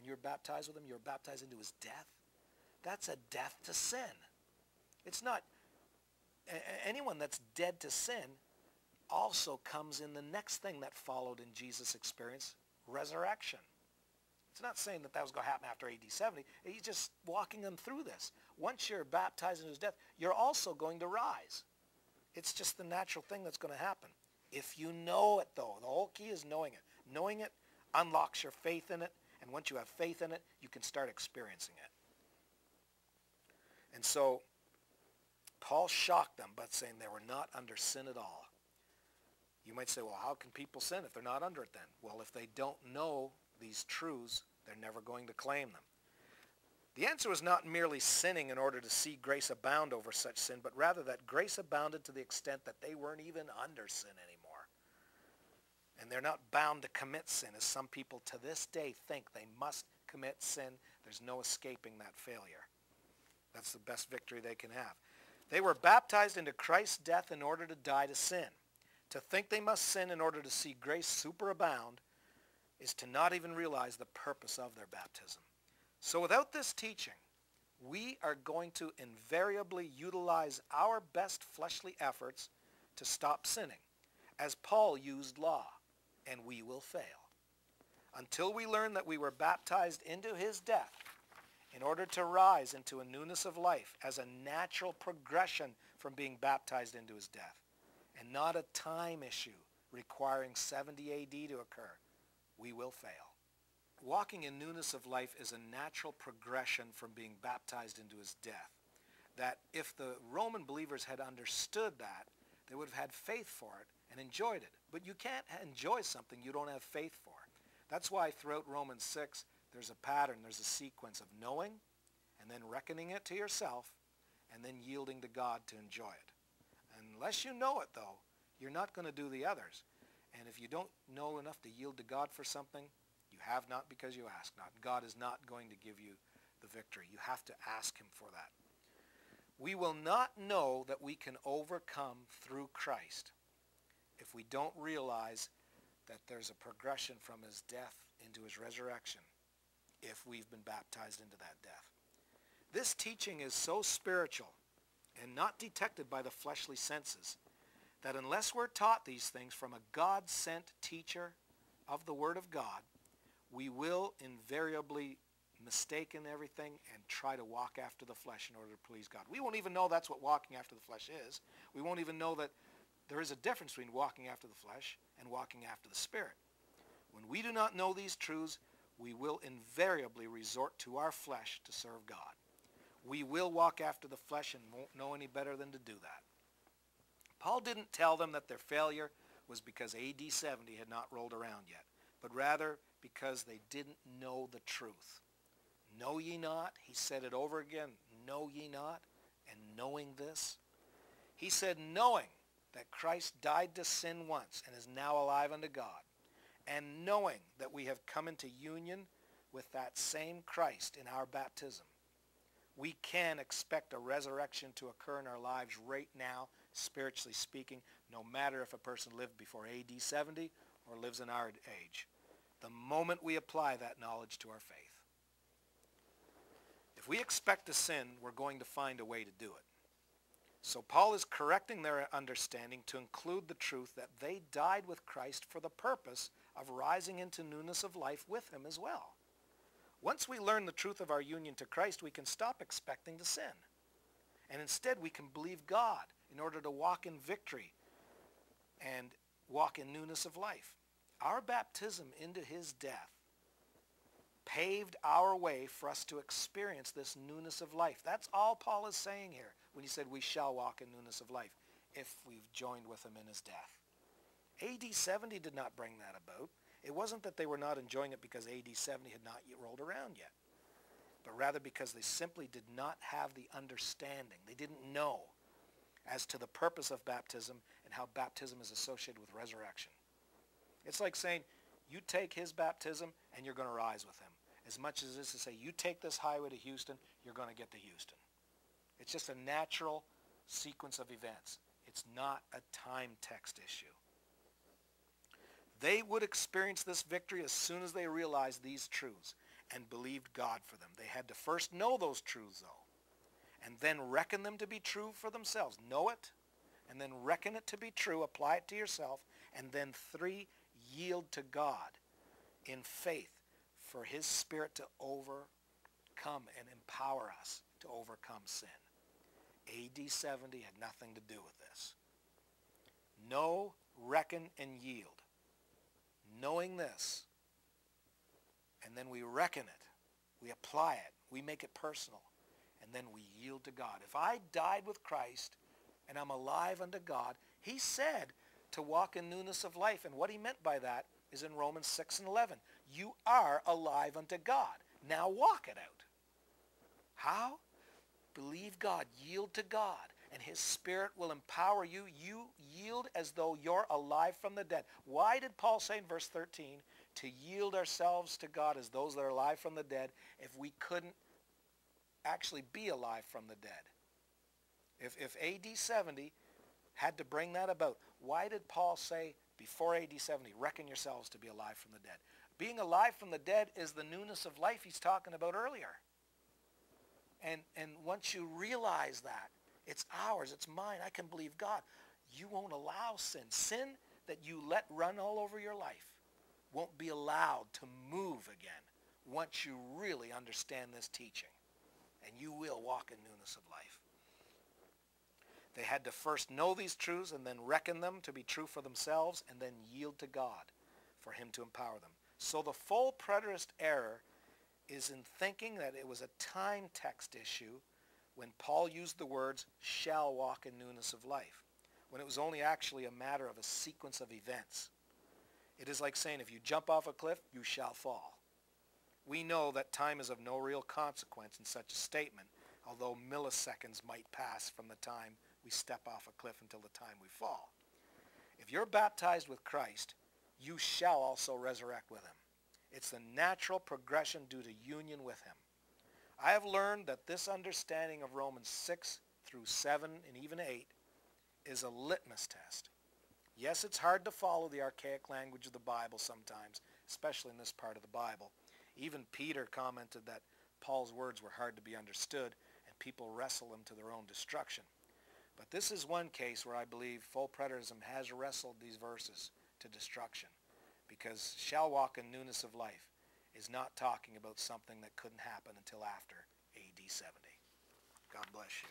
you're baptized with him, you're baptized into his death. That's a death to sin. It's not, anyone that's dead to sin also comes in the next thing that followed in Jesus' experience, resurrection. It's not saying that was going to happen after AD 70. He's just walking them through this. Once you're baptized into his death, you're also going to rise. It's just the natural thing that's going to happen. If you know it, though, the whole key is knowing it. Knowing it unlocks your faith in it, and once you have faith in it, you can start experiencing it. And so, Paul shocked them by saying they were not under sin at all. You might say, well, how can people sin if they're not under it then? Well, if they don't know these truths, they're never going to claim them. The answer was not merely sinning in order to see grace abound over such sin, but rather that grace abounded to the extent that they weren't even under sin anymore. And they're not bound to commit sin, as some people to this day think they must commit sin. There's no escaping that failure. That's the best victory they can have. They were baptized into Christ's death in order to die to sin. To think they must sin in order to see grace superabound is to not even realize the purpose of their baptism. So without this teaching, we are going to invariably utilize our best fleshly efforts to stop sinning, as Paul used law, and we will fail. Until we learn that we were baptized into his death in order to rise into a newness of life as a natural progression from being baptized into his death, and not a time issue requiring 70 AD to occur, we will fail. Walking in newness of life is a natural progression from being baptized into his death. That if the Roman believers had understood that, they would have had faith for it and enjoyed it. But you can't enjoy something you don't have faith for. That's why throughout Romans 6, there's a pattern, there's a sequence of knowing, and then reckoning it to yourself, and then yielding to God to enjoy it. Unless you know it, though, you're not going to do the others. And if you don't know enough to yield to God for something, you have not because you ask not. God is not going to give you the victory. You have to ask him for that. We will not know that we can overcome through Christ if we don't realize that there's a progression from his death into his resurrection if we've been baptized into that death. This teaching is so spiritual and not detected by the fleshly senses that unless we're taught these things from a God-sent teacher of the Word of God, we will invariably mistake in everything and try to walk after the flesh in order to please God. We won't even know that's what walking after the flesh is. We won't even know that there is a difference between walking after the flesh and walking after the Spirit. When we do not know these truths, we will invariably resort to our flesh to serve God. We will walk after the flesh and won't know any better than to do that. Paul didn't tell them that their failure was because AD 70 had not rolled around yet, but rather because they didn't know the truth. Know ye not? He said it over again. Know ye not? And knowing this? He said knowing that Christ died to sin once and is now alive unto God, and knowing that we have come into union with that same Christ in our baptism, we can expect a resurrection to occur in our lives right now, spiritually speaking, no matter if a person lived before AD 70 or lives in our age, the moment we apply that knowledge to our faith. If we expect to sin, we're going to find a way to do it. So Paul is correcting their understanding to include the truth that they died with Christ for the purpose of rising into newness of life with him as well. Once we learn the truth of our union to Christ, we can stop expecting to sin. And instead we can believe God in order to walk in victory and walk in newness of life. Our baptism into his death paved our way for us to experience this newness of life. That's all Paul is saying here when he said we shall walk in newness of life if we've joined with him in his death. AD 70 did not bring that about. It wasn't that they were not enjoying it because AD 70 had not yet rolled around yet, but rather because they simply did not have the understanding. They didn't know as to the purpose of baptism and how baptism is associated with resurrection. It's like saying, you take his baptism and you're going to rise with him. As much as it is to say, you take this highway to Houston, you're going to get to Houston. It's just a natural sequence of events. It's not a time text issue. They would experience this victory as soon as they realized these truths. and believed God for them. They had to first know those truths, though, and then reckon them to be true for themselves. Know it, and then reckon it to be true, apply it to yourself, and then 3, yield to God in faith for his Spirit to overcome and empower us to overcome sin. AD 70 had nothing to do with this. Know, reckon, and yield. Knowing this, and then we reckon it, we apply it, we make it personal, and then we yield to God. If I died with Christ and I'm alive unto God, he said to walk in newness of life, and what he meant by that is in Romans 6 and 11. You are alive unto God. Now walk it out. How? Believe God, yield to God, and his Spirit will empower you. You yield as though you're alive from the dead. Why did Paul say in verse 13 to yield ourselves to God as those that are alive from the dead if we couldn't actually be alive from the dead? If AD 70 had to bring that about, why did Paul say before AD 70, reckon yourselves to be alive from the dead? Being alive from the dead is the newness of life he's talking about earlier. And once you realize that, it's ours, it's mine, I can believe God, you won't allow sin. Sin that you let run all over your life won't be allowed to move again once you really understand this teaching. And you will walk in newness of life. They had to first know these truths and then reckon them to be true for themselves and then yield to God for him to empower them. So the full preterist error is in thinking that it was a time text issue when Paul used the words shall walk in newness of life, when it was only actually a matter of a sequence of events. It is like saying if you jump off a cliff, you shall fall. We know that time is of no real consequence in such a statement, although milliseconds might pass from the time we step off a cliff until the time we fall. If you're baptized with Christ, you shall also resurrect with him. It's the natural progression due to union with him. I have learned that this understanding of Romans 6 through 7 and even 8 is a litmus test. Yes, it's hard to follow the archaic language of the Bible sometimes, especially in this part of the Bible. Even Peter commented that Paul's words were hard to be understood and people wrestle them to their own destruction. But this is one case where I believe full preterism has wrestled these verses to destruction, because shall walk in newness of life is not talking about something that couldn't happen until after AD 70. God bless you.